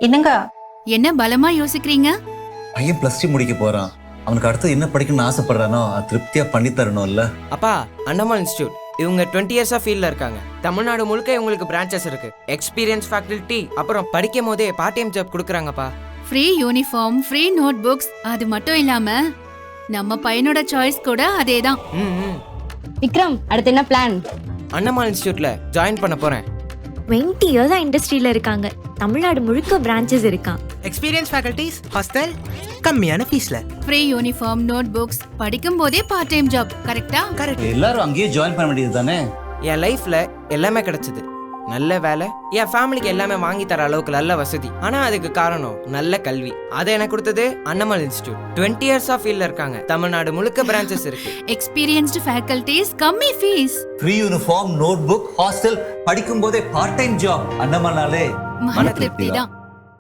என்னங்க? என்ன பலமா யோசிக்கிறீங்க? பையன் +2 முடிக்க போறான். அவனுக்கு அடுத்து என்ன படிக்கணும்னு ஆசைப்படுறானோ அது திருப்தியா பண்ணி தரணும்ல. அப்பா, அண்ணமால் இன்ஸ்டியூட் இவங்க 20 இயர்ஸா ஃபீல்ட்ல இருக்காங்க. தமிழ்நாடு முழுக்க இவங்களுக்கு பிரான்ச்சஸ் இருக்கு. எக்ஸ்பீரியன்ஸ் ஃபேக்கல்டி, அப்புறம் படிக்கும் போதே பார்ட் டைம் ஜாப் கொடுக்குறாங்கப்பா. Free uniform, free note books, அது மட்டும் இல்லாம நம்ம பையனோட சாய்ஸ் கூட அதேதான். விக்ரம், அடுத்து என்ன பிளான்? அண்ணமால் இன்ஸ்டியூட்ல ஜாயின் பண்ண போறேன். 20 இயர்ஸா இண்டஸ்ட்ரியில இருக்காங்க. தமிழ்நாடு முழுக்க பிரான்ச்சஸ் இருக்கான். எக்ஸ்பீரியன்ஸ் ஃபேக்கல்டிஸ், ஹாஸ்டல், கம்மியான ஃபீஸ்ல. ஃப்ரீ யூனிஃபார்ம், நோட் புக்ஸ், படிக்கும் போதே பார்ட் டைம் ஜாப். கரெக்டா? கரெக்ட். எல்லாரும் அங்கேயே ஜாயின் பண்ண வேண்டியது தானே. என் லைஃப்ல எல்லாமே கிடைச்சது. நல்ல வேலை, என் ஃபேமிலிக்கு எல்லாமே வாங்கி தர அளவுக்கு நல்ல வசதி. ஆனா அதுக்கு காரணம் நல்ல கல்வி. அதை எனக்கு கொடுத்தது அண்ணமால் இன்ஸ்டியூட். 20 இயர்ஸா ஃபீல்ட்ல இருக்காங்க. தமிழ்நாடு முழுக்க பிரான்ச்சஸ் இருக்கு. எக்ஸ்பீரியன்ஸ்டு ஃபேக்கல்டிஸ், கம்மி fees. Free uniform, note book, hostel, படிக்கும் போதே பார்ட் டைம் ஜாப். அண்ணமானாலே மன திருப்தி தான்.